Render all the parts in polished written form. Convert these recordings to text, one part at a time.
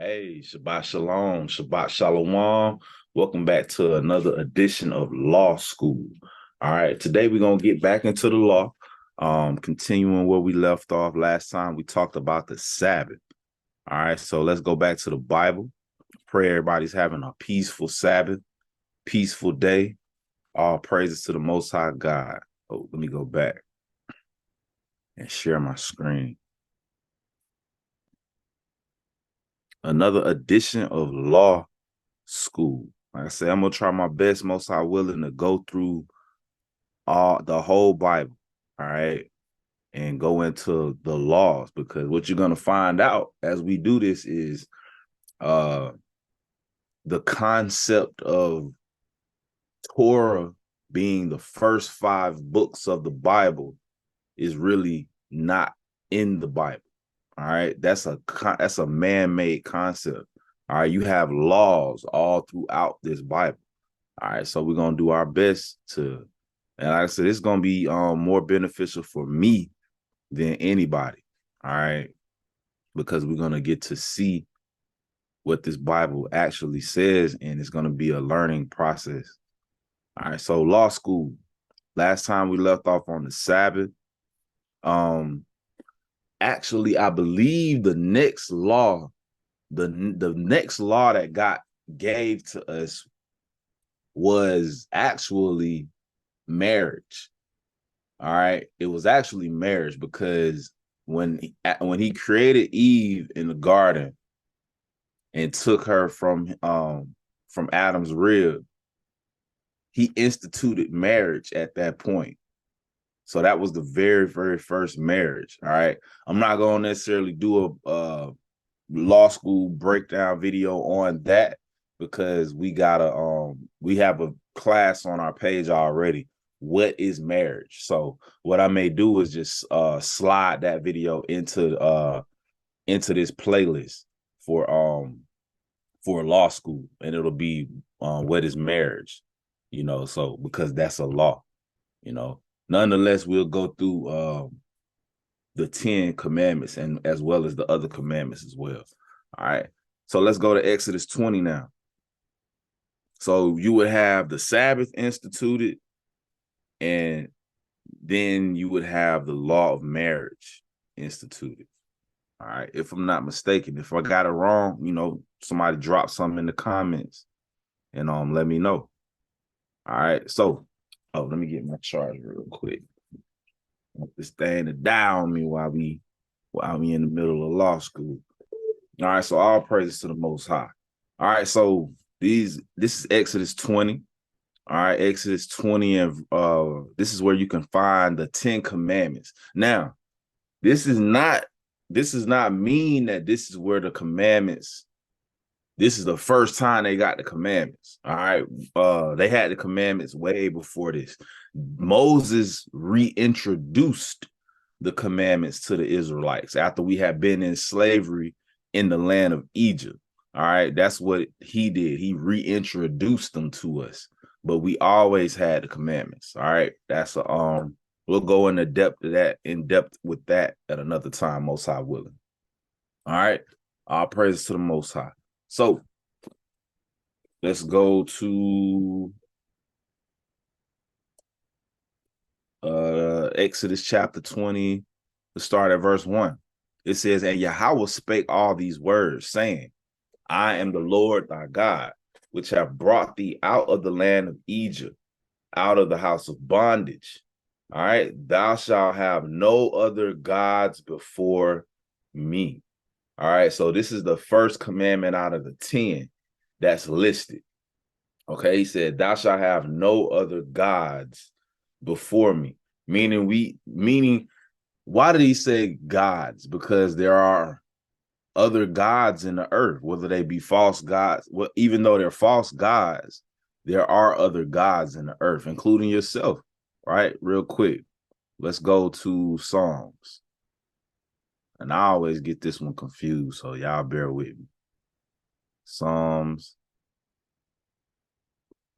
Hey, Shabbat Shalom, Shabbat Shalom. Welcome back to another edition of Law School. All right, today we're going to get back into the law, continuing where we left off. Last time we talked about the Sabbath. All right, so let's go back to the Bible. Pray everybody's having a peaceful Sabbath, peaceful day. All praises to the Most High God. Oh, let me go back and share my screen. Another edition of Law School. Like I said, I'm gonna try my best, most I willing, to go through the whole Bible, all right, and go into the laws, because what you're gonna find out as we do this is uh the concept of Torah being the first 5 books of the Bible is really not in the Bible. All right, that's a man-made concept. All right, you have laws all throughout this Bible. All right, so we're gonna do our best to, and like I said, it's gonna be more beneficial for me than anybody. All right, because we're gonna get to see what this Bible actually says, and it's gonna be a learning process. All right, so law school. Last time we left off on the Sabbath. Actually, I believe the next law, the next law that God gave to us was actually marriage. All right, it was actually marriage, because when he created Eve in the garden and took her from Adam's rib, he instituted marriage at that point. So that was the very, very first marriage. All right, I'm not going to necessarily do a law school breakdown video on that, because we have a class on our page already. What is marriage? So what I may do is just slide that video into this playlist for law school, and it'll be what is marriage, so because that's a law, nonetheless we'll go through the 10 commandments, and as well as the other commandments as well. All right, so let's go to Exodus 20 now. So you would have the Sabbath instituted, and then you would have the law of marriage instituted. All right, if I'm not mistaken. If I got it wrong, somebody drop something in the comments and let me know. All right, so let me get my charge real quick. This thing to die on me while we in the middle of law school. All right, so all praises to the Most High. All right, so this is Exodus 20. All right, Exodus 20, and this is where you can find the 10 commandments. Now, this is not mean that this is where the commandments. This is the first time they got the commandments. All right, they had the commandments way before this. Moses reintroduced the commandments to the Israelites after we had been in slavery in the land of Egypt. All right, that's what he did. He reintroduced them to us, but we always had the commandments. All right, that's we'll go into depth with that at another time, Most High willing. All right, all praises to the Most High. So let's go to Exodus chapter 20. Let's start at verse 1. It says, "And Yahweh spake all these words, saying, I am the Lord thy God, which have brought thee out of the land of Egypt, out of the house of bondage. All right, thou shalt have no other gods before me." All right, so this is the first commandment out of the 10 that's listed. Okay, he said, "Thou shalt have no other gods before me." Meaning, why did he say gods? Because there are other gods in the earth, whether they be false gods. Well, even though they're false gods, there are other gods in the earth, including yourself. Right? Real quick, let's go to Psalms. And I always get this one confused, so y'all bear with me. Psalms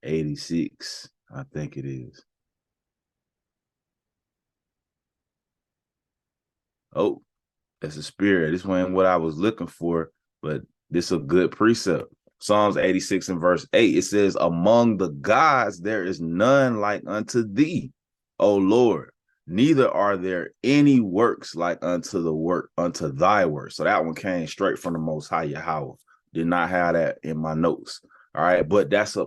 86, I think it is. Oh, that's a spirit. This wasn't what I was looking for, but This is a good precept. Psalms 86 and verse 8, it says, among the gods there is none like unto thee, O Lord. Neither are there any works like unto thy work. So that one came straight from the Most High Yahweh. Did not have that in my notes. All right, but that's a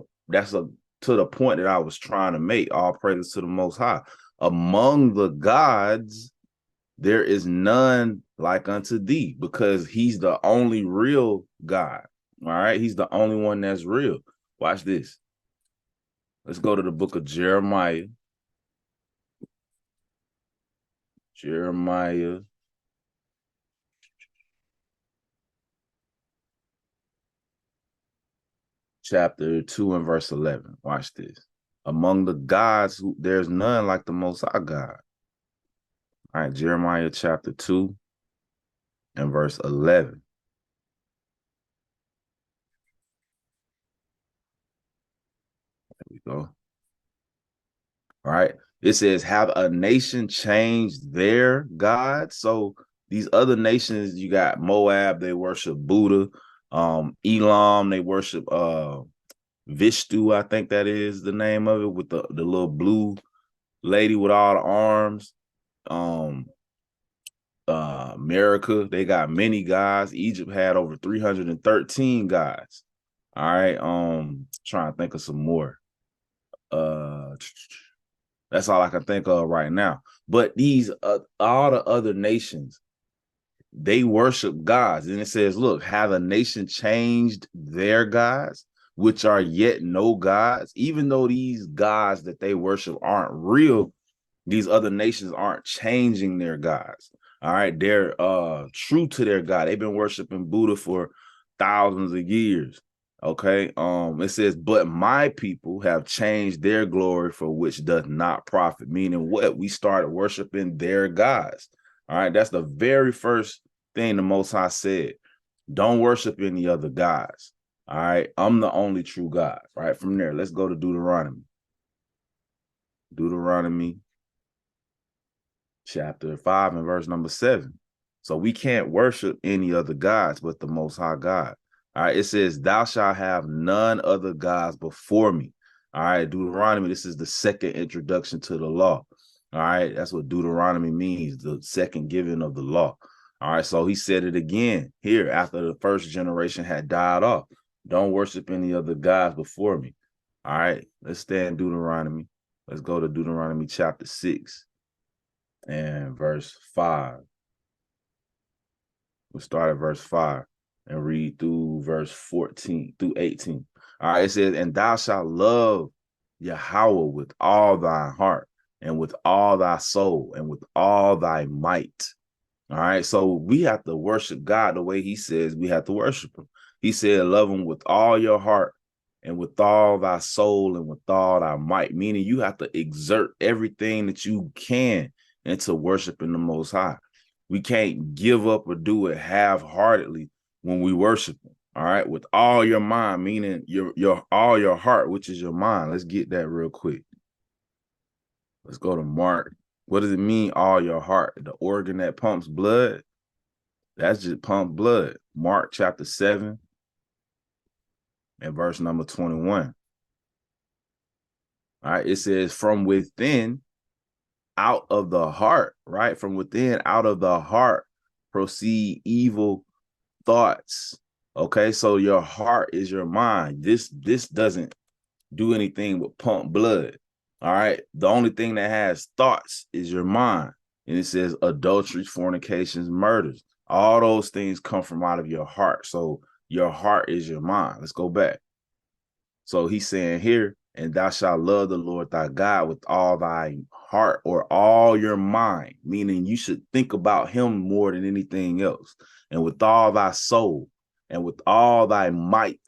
to the point that I was trying to make. All praises to the Most High. Among the gods, there is none like unto thee, because he's the only real God. All right, he's the only one that's real. Watch this. Let's go to the book of Jeremiah. Jeremiah chapter 2 and verse 11. Watch this. Among the gods, there's none like the Most High God. All right, Jeremiah chapter 2 and verse 11. There we go. All right. It says, have a nation changed their God? So these other nations, you got Moab, they worship Buddha. Elam, they worship Vishnu, I think that is the name of it, with the little blue lady with all the arms. America, they got many gods. Egypt had over 313 gods. All right. Trying to think of some more. That's all I can think of right now. But these all the other nations, they worship gods. And it says, look, have a nation changed their gods, which are yet no gods? Even though these gods that they worship aren't real, these other nations aren't changing their gods. All right. They're true to their God. They've been worshiping Buddha for thousands of years. Okay. It says, but my people have changed their glory for which doth not profit. Meaning what? We started worshiping their gods. All right. That's the very first thing the Most High said. Don't worship any other gods. All right. I'm the only true God. Right. From there, let's go to Deuteronomy. Deuteronomy chapter 5 and verse number 7. So we can't worship any other gods but the Most High God. All right. It says, thou shalt have none other gods before me. All right. Deuteronomy, this is the second introduction to the law. All right. That's what Deuteronomy means, the second giving of the law. All right. So he said it again here after the first generation had died off. Don't worship any other gods before me. All right. Let's stay in Deuteronomy. Let's go to Deuteronomy chapter 6 and verse 5. We'll start at verse 5 and read through verse 14 through 18. All right, it says, and thou shalt love Yahweh with all thy heart and with all thy soul and with all thy might. All right, so we have to worship God the way he says we have to worship him. He said, love him with all your heart and with all thy soul and with all thy might, meaning you have to exert everything that you can into worshiping the Most High. We can't give up or do it half-heartedly when we worship him. All right, with all your mind, meaning your all your heart, which is your mind. Let's get that real quick. Let's go to Mark. What does it mean, all your heart? The organ that pumps blood? That's just pump blood. Mark chapter 7 and verse number 21. All right, it says, from within, out of the heart, right? From within, out of the heart, proceed evil thoughts. Okay, so your heart is your mind. This doesn't do anything but pump blood. All right, the only thing that has thoughts is your mind. And it says adultery, fornications, murders. All those things come from out of your heart. So your heart is your mind. Let's go back. So he's saying here, and thou shalt love the Lord thy God with all thy heart or all your mind, meaning you should think about him more than anything else, and with all thy soul and with all thy might.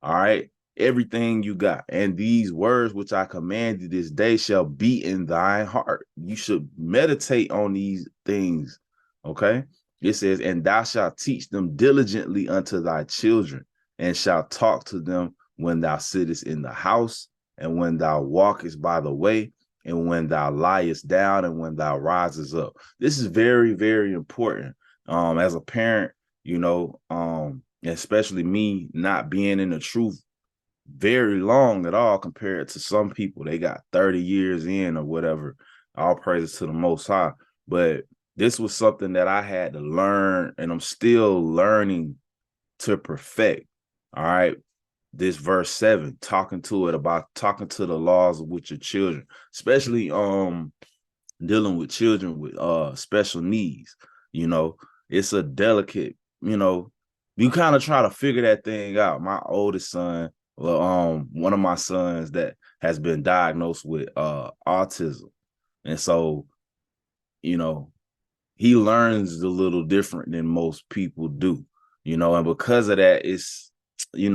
All right, everything you got. And these words which I command you this day shall be in thy heart. You should meditate on these things. Okay, it says, and thou shalt teach them diligently unto thy children, and shalt talk to them when thou sittest in the house, and when thou walkest by the way, and when thou liest down, and when thou risest up. This is very, very important. As a parent, you know, especially me not being in the truth very long at all compared to some people. They got 30 years in or whatever. All praises to the Most High. But this was something that I had to learn, and I'm still learning to perfect. All right. This verse 7, talking to the laws with your children, especially dealing with children with special needs. You know, it's a delicate, you kind of try to figure that thing out. My oldest son, one of my sons that has been diagnosed with autism. And so, you know, he learns a little different than most people do, and because of that, it's, you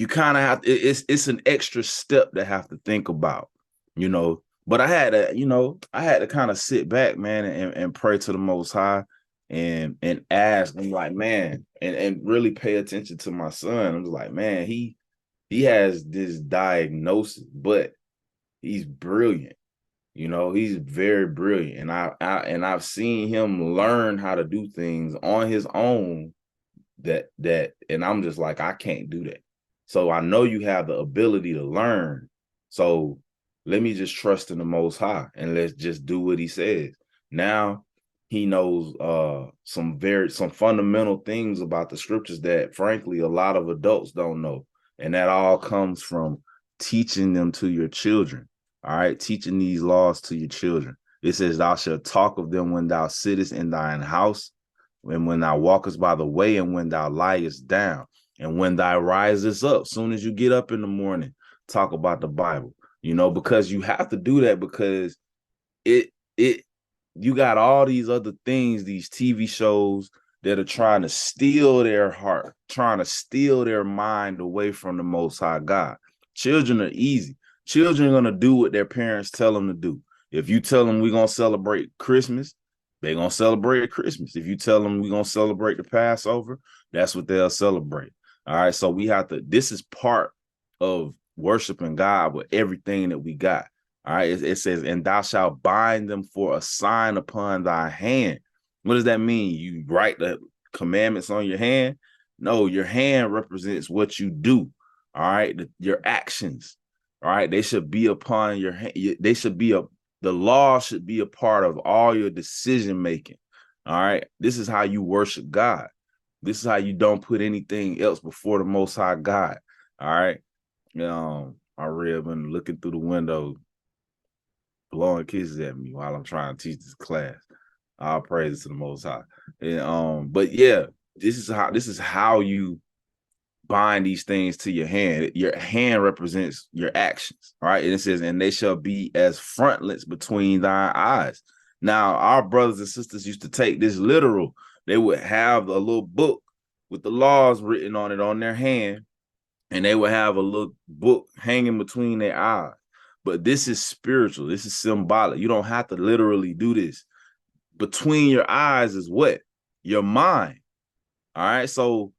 kind of have it's an extra step to have to think about, but I had to kind of sit back, man, and pray to the Most High and ask him, like, man, and really pay attention to my son. I was like, man, he has this diagnosis, but he's brilliant. He's very brilliant, and I've seen him learn how to do things on his own and I'm just like, I can't do that. So I know you have the ability to learn. So let me just trust in the Most High and let's just do what he says. Now he knows some fundamental things about the scriptures that frankly a lot of adults don't know. And that all comes from teaching them to your children. All right, teaching these laws to your children. It says, thou shalt talk of them when thou sittest in thine house, and when thou walkest by the way, and when thou liest down, and when thou risest up. Soon as you get up in the morning, talk about the Bible, because you have to do that, because you got all these other things, these TV shows that are trying to steal their heart, trying to steal their mind away from the Most High God. Children are easy. Children are going to do what their parents tell them to do. If you tell them we're going to celebrate Christmas, they're going to celebrate Christmas. If you tell them we're going to celebrate the Passover, that's what they'll celebrate. All right. So this is part of worshiping God with everything that we got. All right. It says, and thou shalt bind them for a sign upon thy hand. What does that mean? You write the commandments on your hand? No, your hand represents what you do. All right. Your actions. All right. They should be upon your hand. They should be the law should be a part of all your decision making. All right. This is how you worship God. This is how you don't put anything else before the Most High God. All right. My rib been looking through the window, blowing kisses at me while I'm trying to teach this class. All praise to the Most High. And but yeah, this is how you bind these things to your hand. Your hand represents your actions, right? And it says, and they shall be as frontlets between thine eyes. Now, our brothers and sisters used to take this literal. They would have a little book with the laws written on it on their hand, and they would have a little book hanging between their eyes. But this is spiritual. This is symbolic. You don't have to literally do this. Between your eyes is what? Your mind. All right. So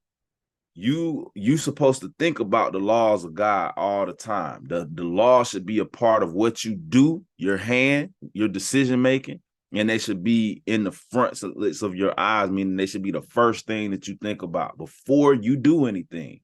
you supposed to think about the laws of God all the time. The law should be a part of what you do, your hand, your decision making, and they should be in the frontlets of your eyes, meaning they should be the first thing that you think about before you do anything.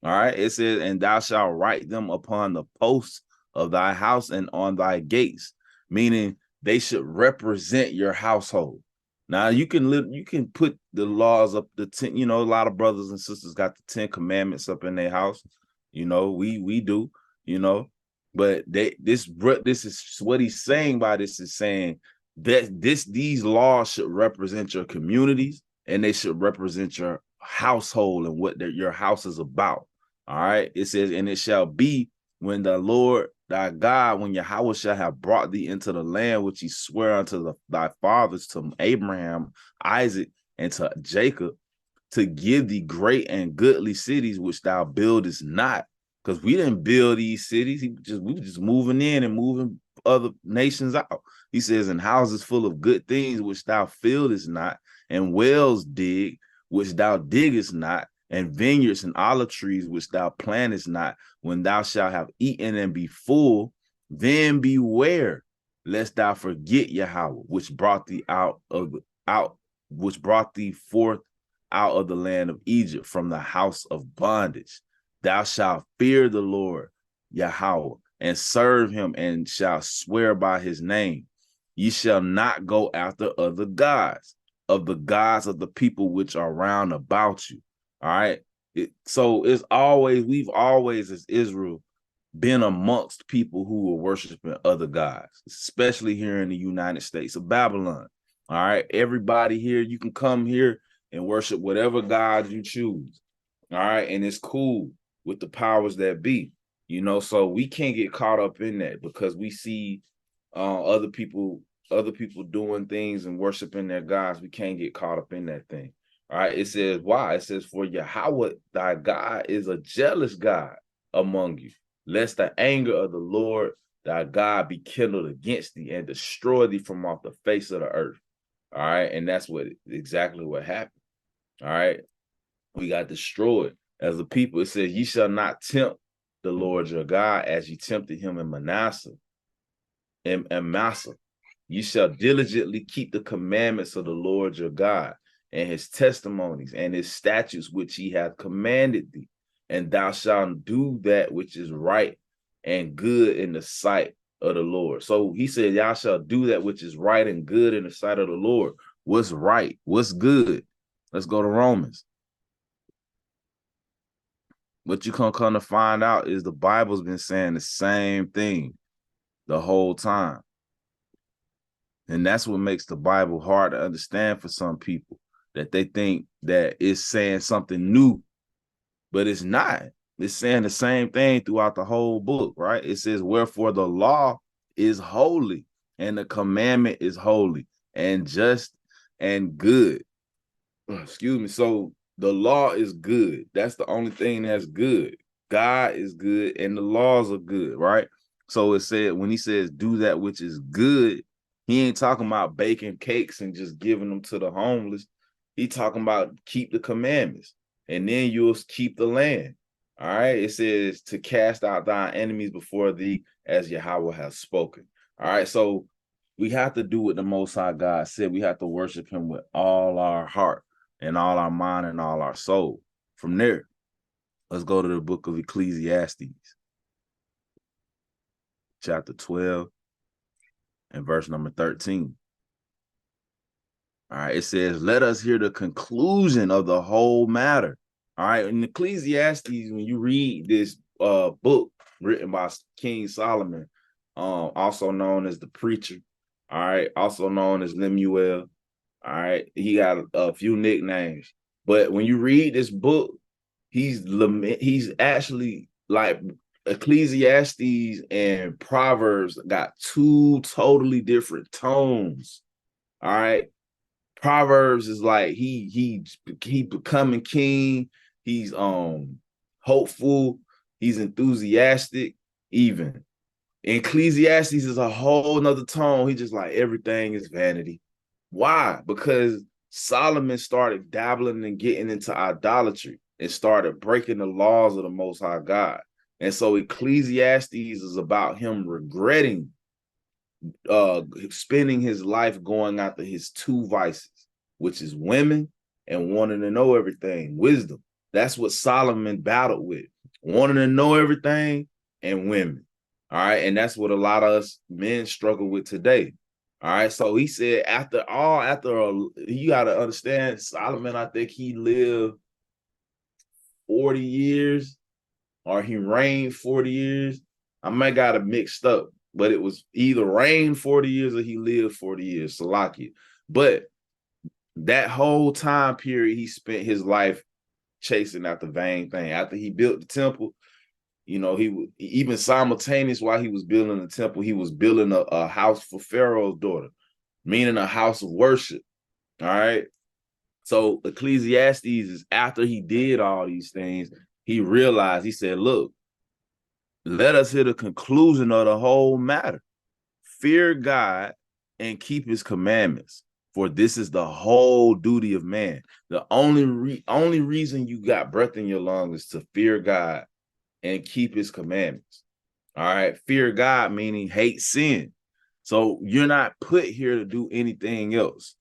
All right. It says, and thou shalt write them upon the posts of thy house and on thy gates, meaning they should represent your household. Now you can put the laws up, the 10, a lot of brothers and sisters got the 10 commandments up in their house. We do, but this is what he's saying by this is saying that these laws should represent your communities, and they should represent your household and what your house is about. All right. It says, and it shall be when the Lord thy God, when Yahweh shall have brought thee into the land which he sware unto thy fathers, to Abraham, Isaac, and to Jacob, to give thee great and goodly cities which thou buildest not. Because we didn't build these cities. We were just moving in and moving other nations out. He says, and houses full of good things which thou fieldest not, and wells dig which thou diggest not, and vineyards and olive trees which thou plantest not. When thou shalt have eaten and be full, then beware lest thou forget Yahweh, which brought thee forth out of the land of Egypt, from the house of bondage. Thou shalt fear the Lord Yahweh, and serve him, and shalt swear by his name. Ye shall not go after other gods, of the gods of the people which are round about you. All right. So we've always, as Israel, been amongst people who were worshiping other gods, especially here in the United States of Babylon. All right. Everybody here, you can come here and worship whatever God you choose. All right. And it's cool with the powers that be, so we can't get caught up in that, because we see other people doing things and worshiping their gods. We can't get caught up in that thing. All right. It says, why? It says, for Yahweh thy God is a jealous God among you, lest the anger of the Lord thy God be kindled against thee, and destroy thee from off the face of the earth. All right. And that's exactly what happened. All right. We got destroyed as a people. It says, ye shall not tempt the Lord your God as ye tempted him in Manasseh and Massa. You shall diligently keep the commandments of the Lord your God, and his testimonies and his statutes which he hath commanded thee, and thou shalt do that which is right and good in the sight of the Lord. So he said, y'all shall do that which is right and good in the sight of the Lord. What's right? What's good? Let's go to Romans. What you come to find out is the Bible's been saying the same thing the whole time. And that's what makes the Bible hard to understand for some people, that they think that it's saying something new, but it's not. It's saying the same thing throughout the whole book, right? It says, wherefore the law is holy, and the commandment is holy and just and good. Excuse me. So the law is good. That's the only thing that's good. God is good and the laws are good, right? So it said, when he says do that which is good, he ain't talking about baking cakes and just giving them to the homeless. He talking about keep the commandments, and then you'll keep the land. All right. It says to cast out thy enemies before thee, as Yahweh has spoken. All right. So we have to do what the Most High God said. We have to worship him with all our heart and all our mind and all our soul. From there, let's go to the book of Ecclesiastes, chapter 12 and verse number 13. All right, it says, let us hear the conclusion of the whole matter. All right, in Ecclesiastes, when you read this book written by King Solomon, also known as the preacher, all right, also known as Lemuel, all right, he got a few nicknames, but when you read this book, he's actually like Ecclesiastes and Proverbs got two totally different tones. All right. Proverbs is like he becoming king. He's hopeful. He's enthusiastic. Even Ecclesiastes is a whole nother tone. He just like everything is vanity. Why? Because Solomon started dabbling and getting into idolatry and started breaking the laws of the Most High God. And so Ecclesiastes is about him regretting spending his life going after his two vices, which is women and wanting to know everything, wisdom. That's what Solomon battled with, wanting to know everything and women. All right. And that's what a lot of us men struggle with today. All right. So he said, you got to understand, Solomon, I think he lived 40 years or he reigned 40 years. I might got it mixed up, but it was either reigned 40 years or he lived 40 years, Salakia. But that whole time period, he spent his life chasing after vain thing. After he built the temple, he even simultaneous while he was building the temple, he was building a house for Pharaoh's daughter, meaning a house of worship. All right. So Ecclesiastes is after he did all these things, he realized, he said, look, let us hear the conclusion of the whole matter. Fear God and keep his commandments, for this is the whole duty of man. The only reason you got breath in your lungs is to fear God and keep his commandments. All right. Fear God, meaning hate sin. So you're not put here to do anything else.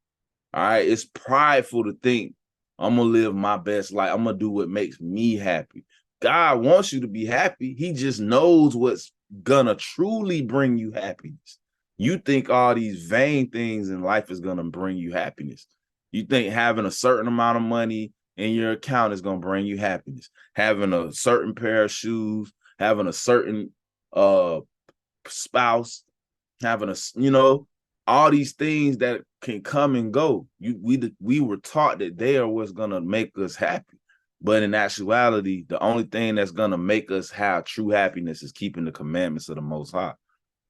All right. It's prideful to think, I'm gonna live my best life. I'm gonna do what makes me happy. God wants you to be happy. He just knows what's gonna truly bring you happiness. You think all these vain things in life is gonna bring you happiness. You think having a certain amount of money in your account is gonna bring you happiness. Having a certain pair of shoes, having a certain spouse, having all these things that can come and go. We were taught that they are what's gonna make us happy. But in actuality, the only thing that's gonna make us have true happiness is keeping the commandments of the Most High.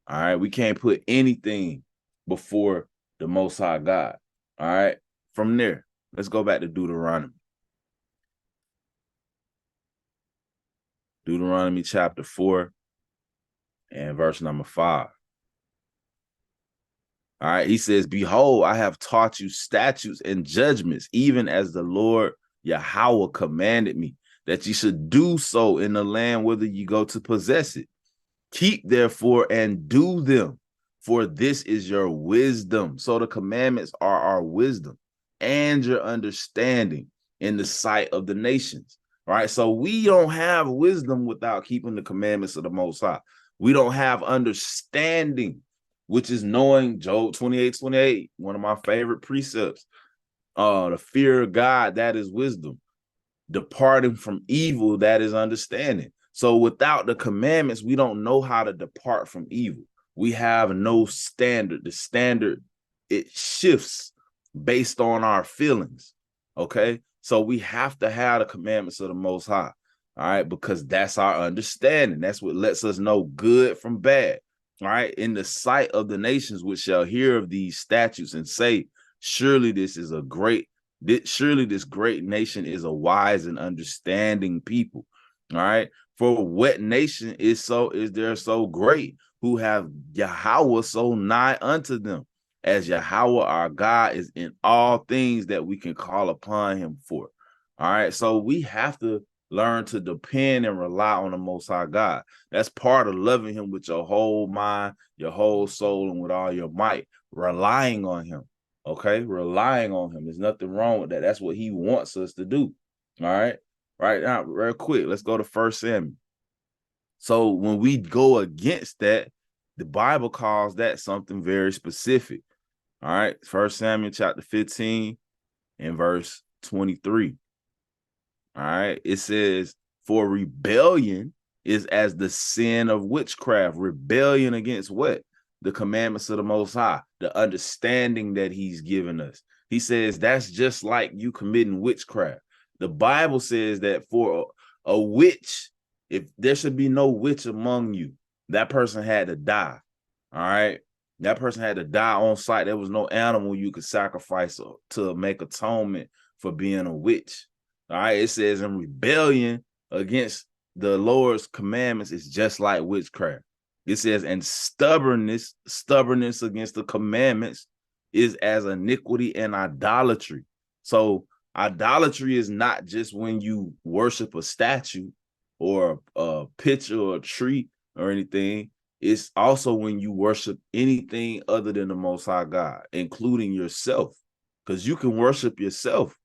All right. We can't put anything before the Most High God. All right. From there, let's go back to Deuteronomy. Deuteronomy chapter 4 and verse number 5. All right. He says, behold, I have taught you statutes and judgments, even as the Lord Yahweh commanded me, that you should do so in the land whither you go to possess it. Keep therefore and do them, for this is your wisdom. So the commandments are our wisdom and your understanding in the sight of the nations. Right. So we don't have wisdom without keeping the commandments of the Most High. We don't have understanding, which is knowing Job 28:28, one of my favorite precepts. The fear of God, that is wisdom. Departing from evil, that is understanding. So without the commandments, we don't know how to depart from evil. We have no standard. The standard, it shifts based on our feelings. Okay. So we have to have the commandments of the Most High. All right. Because that's our understanding. That's what lets us know good from bad. All right. In the sight of the nations, which shall hear of these statutes and say, surely this great nation is a wise and understanding people. All right. For what nation is there so great, who have Yahweh so nigh unto them, as Yahweh our God is in all things that we can call upon him for. All right. So we have to learn to depend and rely on the Most High God. That's part of loving him with your whole mind, your whole soul, and with all your might, relying on him. Okay, relying on him. There's nothing wrong with that. That's what he wants us to do. All right. Right now, real quick, let's go to 1 Samuel. So when we go against that, the Bible calls that something very specific. All right. 1 Samuel chapter 15 and verse 23. All right. It says, for rebellion is as the sin of witchcraft. Rebellion against what? The commandments of the Most High, the understanding that he's given us. He says that's just like you committing witchcraft. The Bible says that for a witch, if there should be no witch among you, that person had to die. All right. That person had to die on sight. There was no animal you could sacrifice to make atonement for being a witch. All right. It says in rebellion against the Lord's commandments is just like witchcraft. It says, and stubbornness against the commandments is as iniquity and idolatry. So idolatry is not just when you worship a statue or a picture or a tree or anything. It's also when you worship anything other than the Most High God, including yourself, because you can worship yourself.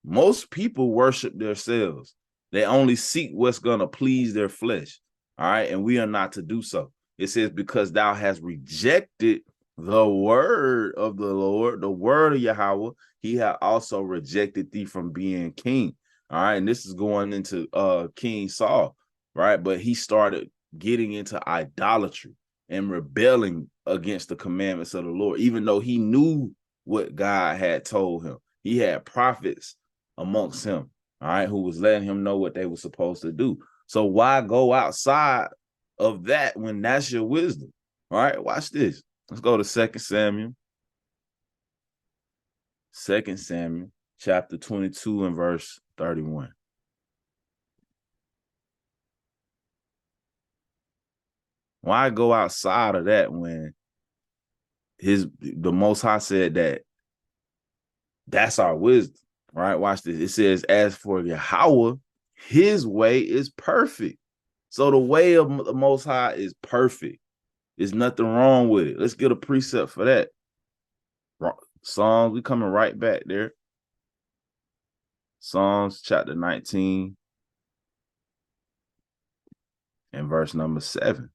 Most people worship themselves. They only seek what's going to please their flesh. All right. And we are not to do so. It says, because thou hast rejected the word of the Lord, the word of Yahweh, he had also rejected thee from being king. All right. And this is going into King Saul, right? But he started getting into idolatry and rebelling against the commandments of the Lord, even though he knew what God had told him. He had prophets amongst him, all right, who was letting him know what they were supposed to do. So why go outside of that when that's your wisdom? All right, watch this. Let's go to 2 Samuel. 2 Samuel chapter 22 and verse 31. Why go outside of that when the Most High said that's our wisdom, right? Watch this. It says, as for Yahweh, his way is perfect. So the way of the Most High is perfect. There's nothing wrong with it. Let's get a precept for that. Psalms, we coming right back there. Psalms chapter 19 and verse number 7.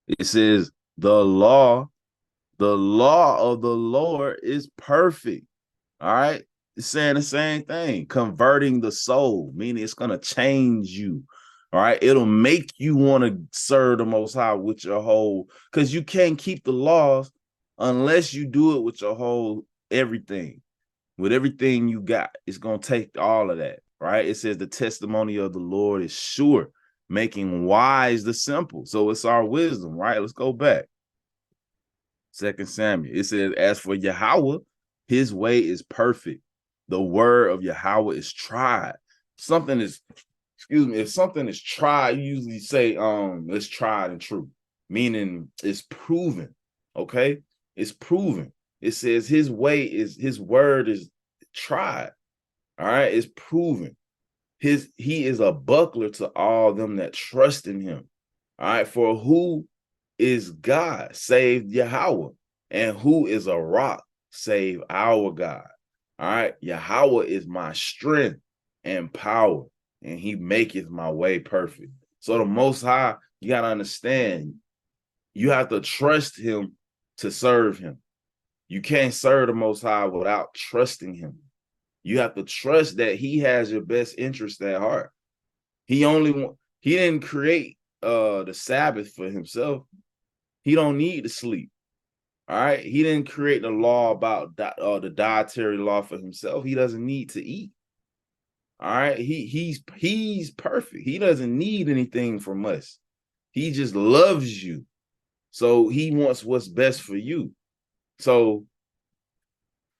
It says, the law of the Lord is perfect. All right. It's saying the same thing, converting the soul, meaning it's going to change you. All right. It'll make you want to serve the Most High with your whole, because you can't keep the laws unless you do it with your whole everything, with everything you got. It's going to take all of that. Right. It says the testimony of the Lord is sure, making wise the simple. So it's our wisdom. Right. Let's go back. 2 Samuel. It says, as for Yahweh, his way is perfect. The word of Yahweh is tried. Something is, if something is tried, you usually say, it's tried and true, meaning it's proven. Okay. It's proven. It says his word is tried. All right. It's proven. He is a buckler to all them that trust in him. All right. For who is God save Yahweh, and who is a rock save our God? All right. Yahweh is my strength and power, and he maketh my way perfect. So the Most High, you got to understand, you have to trust him to serve him. You can't serve the Most High without trusting him. You have to trust that he has your best interest at heart. He didn't create the Sabbath for himself. He don't need to sleep. All right. He didn't create the law about the dietary law for himself. He doesn't need to eat. All right. He's perfect. He doesn't need anything from us. He just loves you. So he wants what's best for you. So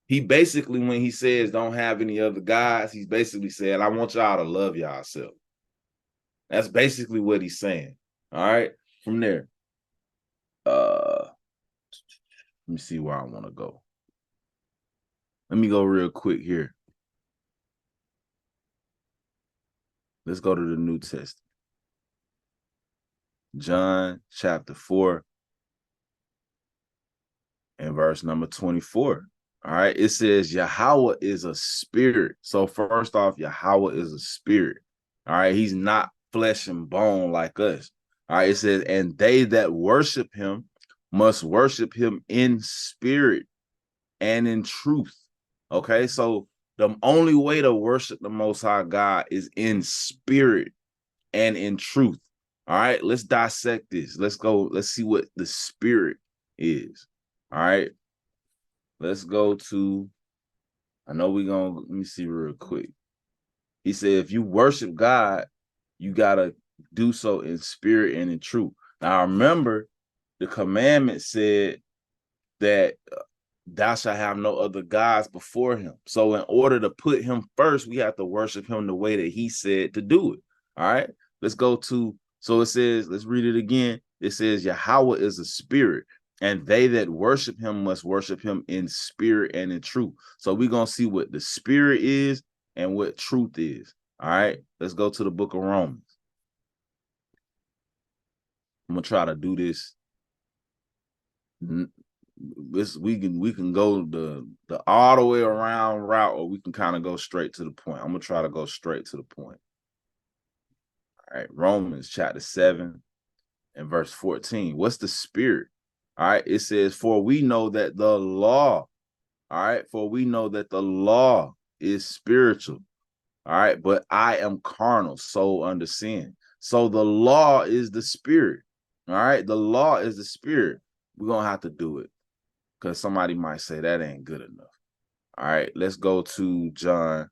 he basically, when he says don't have any other gods, he's basically saying, I want y'all to love yourself. That's basically what he's saying. All right. From there. Let me see where I want to go. Let me go real quick here. Let's go to the New Testament. John chapter 4 and verse number 24. All right. It says Yahweh is a spirit. So first off, Yahweh is a spirit. All right. He's not flesh and bone like us. All right. It says, and they that worship him must worship him in spirit and in truth. Okay. So the only way to worship the Most High God is in spirit and in truth. All right. Let's dissect this. Let's go. Let's see what the spirit is. All right. Let's go to, I know we're going to, let me see real quick. He said, if you worship God, you got to do so in spirit and in truth. Now, remember, the commandment said that thou shalt have no other gods before him. So in order to put him first, we have to worship him the way that he said to do it. All right. Let's go to, so it says, let's read it again. It says, Yahweh is a spirit, and they that worship him must worship him in spirit and in truth. So we're going to see what the spirit is and what truth is. All right. Let's go to the book of Romans. I'm going to try to do this. We can go the all the way around route, or we can kind of go straight to the point. I'm going to try to go straight to the point. All right. Romans chapter 7 and verse 14. What's the spirit? All right. It says, for we know that the law, all right, for we know that the law is spiritual. All right. But I am carnal, sold under sin. So the law is the spirit. All right. The law is the spirit. We're going to have to do it, because somebody might say that ain't good enough. All right. Let's go to John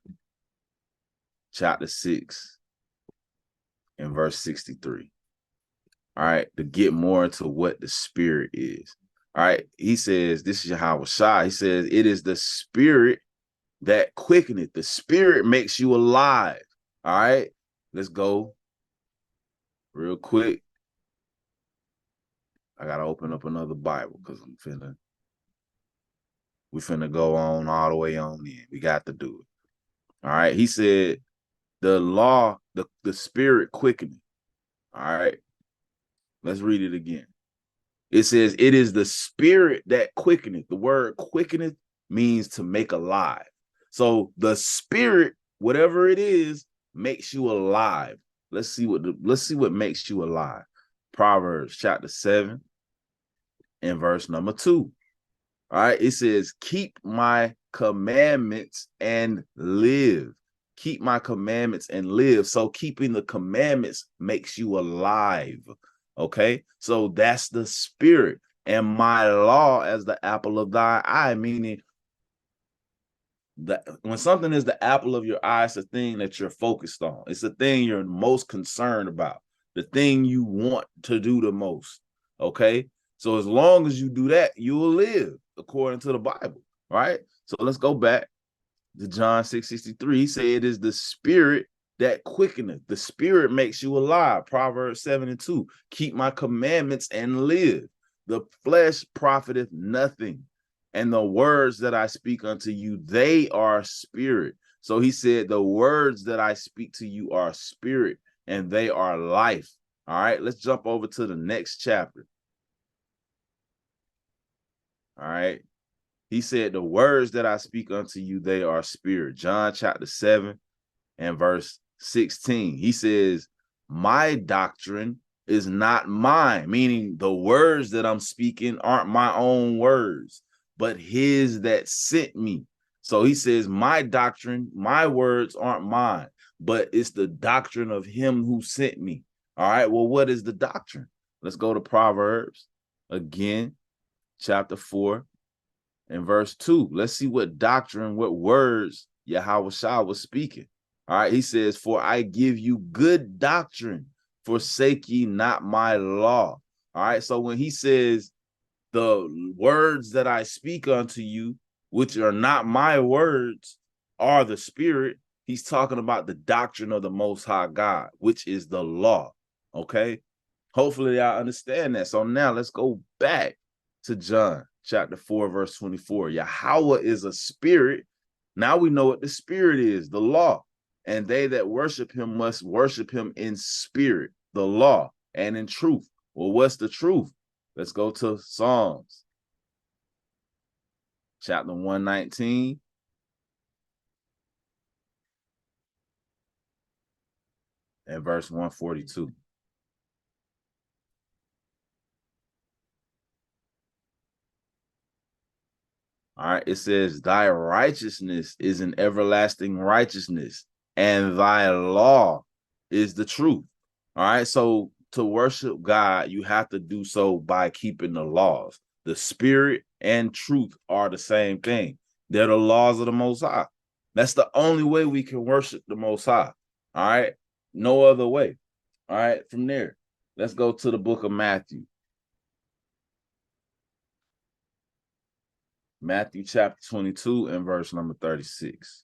chapter 6 and verse 63. All right, to get more into what the spirit is. All right, he says, this is Yahweh Shai. He says, it is the spirit that quickeneth. The spirit makes you alive. All right, let's go real quick. I got to open up another Bible because we finna go on all the way on in. We got to do it. All right, he said, the law, the spirit quickening. All right, let's read it again. It says, it is the spirit that quickeneth. The word quickeneth means to make alive. So the spirit, whatever it is, makes you alive. Let's see what makes you alive. Proverbs chapter 7 and verse number 2. All right, it says, keep my commandments and live. Keep my commandments and live. So keeping the commandments makes you alive. Okay, so that's the spirit. And my law as the apple of thy eye, meaning that when something is the apple of your eye, it's the thing that you're focused on. It's the thing you're most concerned about, the thing you want to do the most. Okay, so as long as you do that, you will live according to the Bible, right? So let's go back to John 6:63. He said, it is the spirit that quickeneth. The spirit makes you alive. Proverbs 7:2. Keep my commandments and live. The flesh profiteth nothing. And the words that I speak unto you, they are spirit. So he said, the words that I speak to you are spirit and they are life. All right, let's jump over to the next chapter. All right. He said, the words that I speak unto you, they are spirit. John chapter 7 and verse 16. He says, my doctrine is not mine, meaning the words that I'm speaking aren't my own words, but his that sent me. So he says, my doctrine, my words aren't mine, but it's the doctrine of him who sent me. All right, well, what is the doctrine? Let's go to Proverbs again, chapter 4 and verse 2. Let's see what doctrine, what words Yahweh was speaking. All right, he says, for I give you good doctrine, forsake ye not my law. All right, so when he says the words that I speak unto you, which are not my words, are the spirit, he's talking about the doctrine of the Most High God, which is the law. Okay, hopefully I understand that. So now let's go back to John chapter 4, verse 24. Yahweh is a spirit. Now we know what the spirit is, the law. And they that worship him must worship him in spirit, the law, and in truth. Well, what's the truth? Let's go to Psalms chapter 119. And verse 142. All right, it says, thy righteousness is an everlasting righteousness, and thy law is the truth. All right, so to worship God, you have to do so by keeping the laws. The spirit and truth are the same thing. They're the laws of the Most High. That's the only way we can worship the Most High. All right, no other way. All right, from there, let's go to the book of Matthew. Matthew chapter 22 and verse number 36.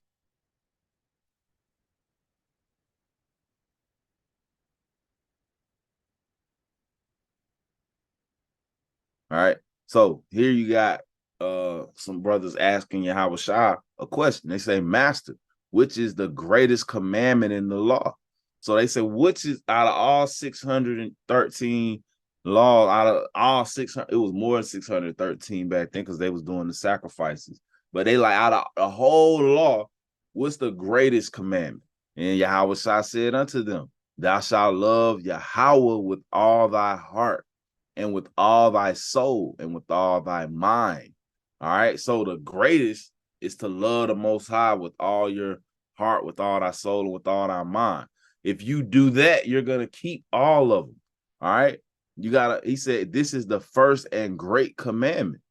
All right. So here you got some brothers asking Yahweh Shah a question. They say, Master, which is the greatest commandment in the law? So they say, which is out of all 613 laws, out of all 600, it was more than 613 back then because they was doing the sacrifices. But they like, out of the whole law, what's the greatest commandment? And Yahweh Shah said unto them, thou shalt love Yahweh with all thy heart, and with all thy soul, and with all thy mind. All right. So the greatest is to love the Most High with all your heart, with all thy soul, and with all thy mind. If you do that, you're going to keep all of them. All right. You got to, he said, this is the first and great commandment.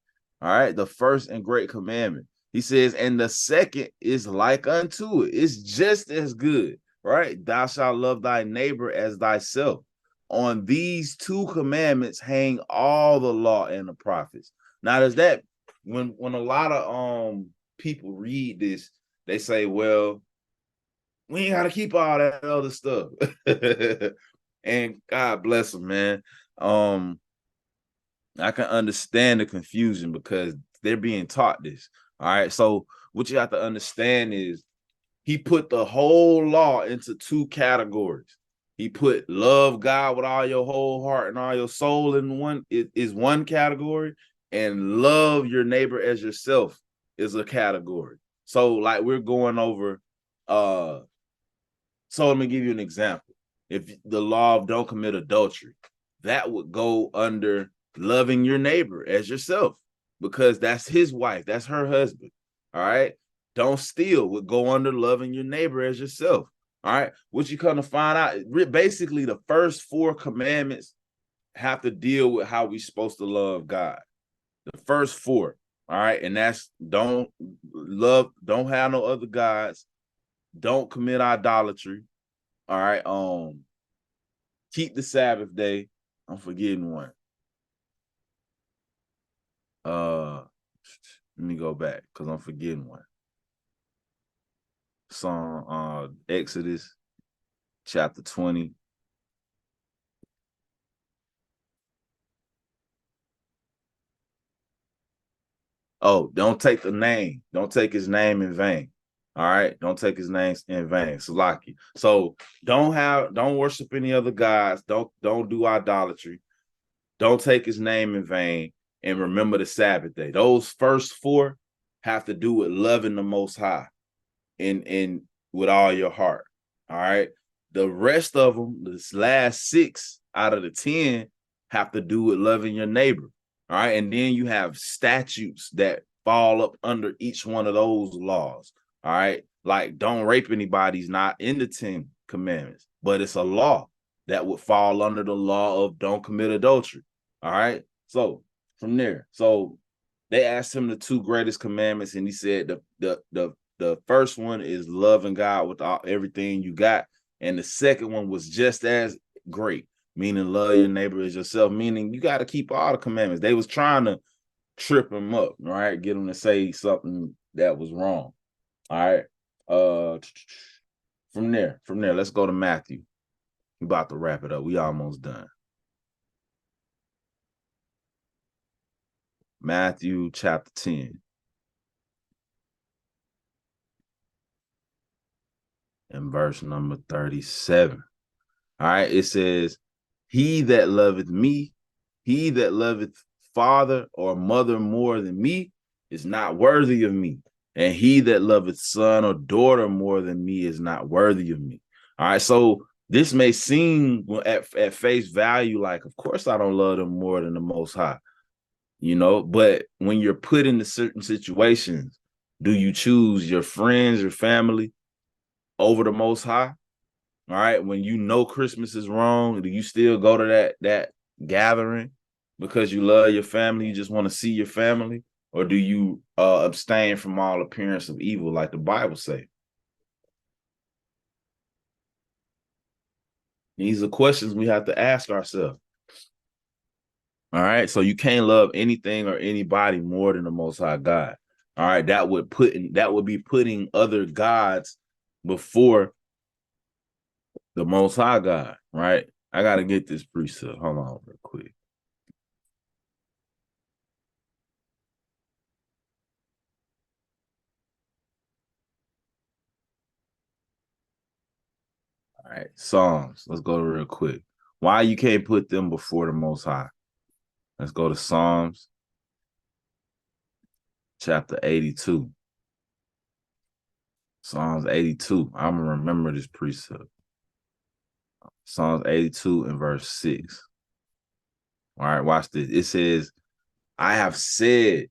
All right. The first and great commandment. He says, and the second is like unto it. It's just as good. Right. Thou shalt love thy neighbor as thyself. On these two commandments hang all the law and the prophets. Now, does that, when a lot of people read this, they say, well, we ain't got to keep all that other stuff. And God bless them, man. I can understand the confusion because they're being taught this. All right. So what you have to understand is he put the whole law into two categories. He put love God with all your whole heart and all your soul in one, it is one category, and love your neighbor as yourself is a category. So like we're going over, so let me give you an example. If the law of don't commit adultery, that would go under loving your neighbor as yourself, because that's his wife, that's her husband. All right. Don't steal would go under loving your neighbor as yourself. All right. What you come to find out, basically, the first 4 commandments have to deal with how we're supposed to love God. The first 4. All right. And that's don't have no other gods, don't commit idolatry. All right. Keep the Sabbath day. I'm forgetting one. Let me go back because I'm forgetting one. Song Exodus chapter 20. Oh, don't take the name. Don't take his name in vain. All right. Don't take his name in vain. Salaki. So don't worship any other gods. Don't do idolatry. Don't take his name in vain. And remember the Sabbath day. Those first 4 have to do with loving the Most High in with all your heart. All right. The rest of them, this last 6 out of the 10, have to do with loving your neighbor. All right. And then you have statutes that fall up under each one of those laws. All right. Like don't rape anybody's not in the 10 commandments, but it's a law that would fall under the law of don't commit adultery. All right. So from there, so they asked him the 2 greatest commandments, and he said the first one is loving God with everything you got, and the second one was just as great, meaning love your neighbor as yourself, meaning you got to keep all the commandments. They was trying to trip him up, right? Get him to say something that was wrong. All right. From there, let's go to Matthew. We're about to wrap it up. We almost done. Matthew chapter 10. And verse number 37. All right. It says, he that loveth me, he that loveth father or mother more than me is not worthy of me. And he that loveth son or daughter more than me is not worthy of me. All right. So this may seem at face value like, of course, I don't love them more than the Most High, but when you're put into certain situations, do you choose your friends, your family over the Most High? All right. When you know Christmas is wrong, do you still go to that gathering because you love your family? You just want to see your family, or do you abstain from all appearance of evil, like the Bible say? These are questions we have to ask ourselves. All right. So you can't love anything or anybody more than the Most High God. All right. That would be putting other gods before the Most High God. Right. I got to get this precept. Hold on real quick. All right, Psalms. Let's go real quick. Why you can't put them before the Most High? Let's go to Psalms chapter 82. Psalms 82. I'm going to remember this precept. Psalms 82 and verse 6. All right, watch this. It says, I have said,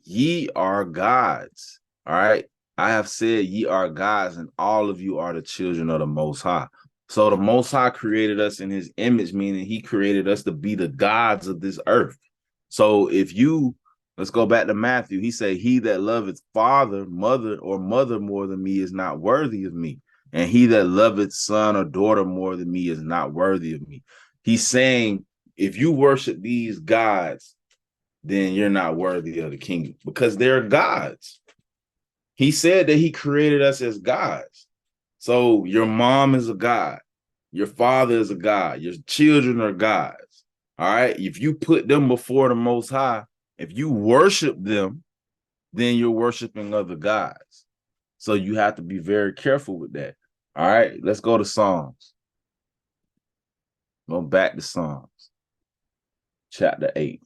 ye are gods. All right. I have said, ye are gods, and all of you are the children of the Most High. So the Most High created us in his image, meaning he created us to be the gods of this earth. So let's go back to Matthew. He said, he that loveth father, mother, or mother more than me is not worthy of me. And he that loveth son or daughter more than me is not worthy of me. He's saying, if you worship these gods, then you're not worthy of the kingdom because they're gods. He said that he created us as gods. So your mom is a god. Your father is a god. Your children are gods. All right. If you put them before the Most High, if you worship them, then you're worshiping other gods. So you have to be very careful with that. All right. Let's go to Psalms. Go back to Psalms, chapter 8.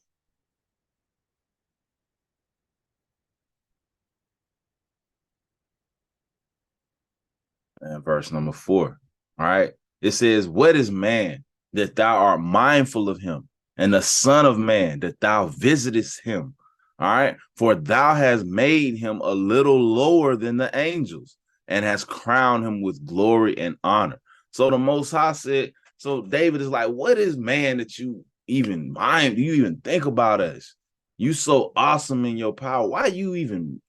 And verse number 4. All right. It says, what is man that thou art mindful of him, and the son of man that thou visitest him? All right. For thou hast made him a little lower than the angels and has crowned him with glory and honor. So the Most High said, so David is like, what is man that you even mind? You even think about us? You so awesome in your power. Why you even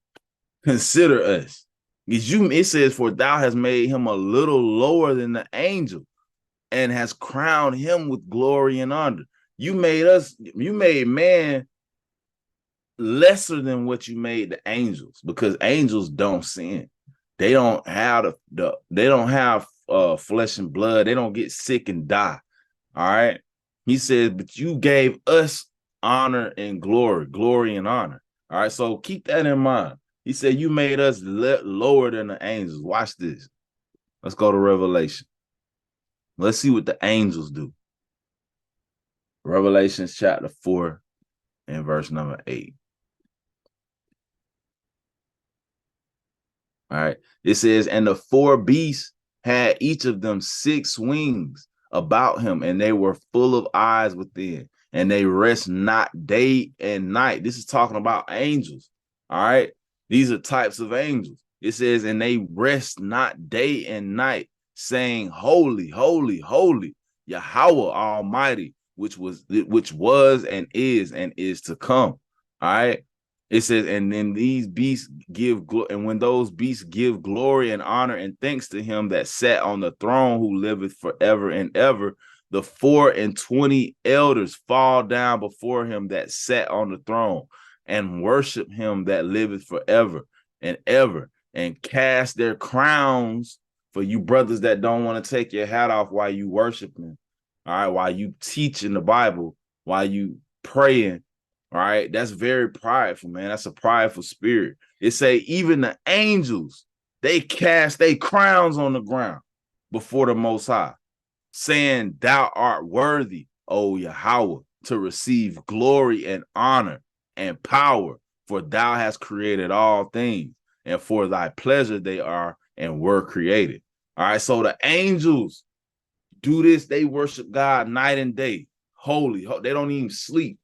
consider us? It says, for thou hast made him a little lower than the angel and has crowned him with glory and honor. You made man lesser than what you made the angels, because angels don't sin. They don't have they don't have flesh and blood. They don't get sick and die. All right. He says, but you gave us honor and glory and honor. All right. So keep that in mind. He said, you made us lower than the angels. Watch this. Let's go to Revelation. Let's see what the angels do. Revelation chapter 4 and verse number 8. All right. It says, and the 4 beasts had each of them 6 wings about him, and they were full of eyes within, and they rest not day and night. This is talking about angels. All right. These are types of angels. It says, and they rest not day and night, saying, holy, holy, holy, Yahweh Almighty, which was and is to come. All right. It says, and then these beasts give glory, and when those beasts give glory and honor and thanks to him that sat on the throne, who liveth forever and ever, the 24 elders fall down before him that sat on the throne and worship him that liveth forever and ever, and cast their crowns. For you brothers that don't want to take your hat off while you worshiping, all right, while you teaching the Bible, while you praying, all right, that's very prideful, man. That's a prideful spirit. It say even the angels, they cast their crowns on the ground before the Most High, saying, thou art worthy, O Yahweh, to receive glory and honor and power, for thou hast created all things, and for thy pleasure they are and were created. All right, so the angels do this. They worship God night and day. Holy. They don't even sleep.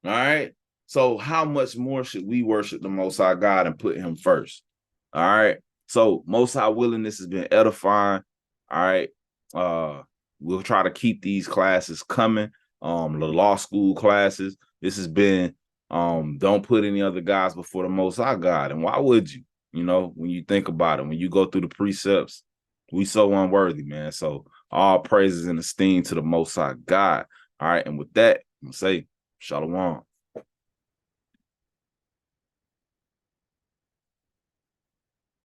All right. So how much more should we worship the Most High God and put him first? All right. So Most High willing, this has been edifying. All right. We'll try to keep these classes coming. The law school classes. This has been don't put any other gods before the Most High God. And why would you? You know, when you think about it, when you go through the precepts, we so unworthy, man. So all praises and esteem to the Most High God. All right. And with that, I'm gonna say Shalom.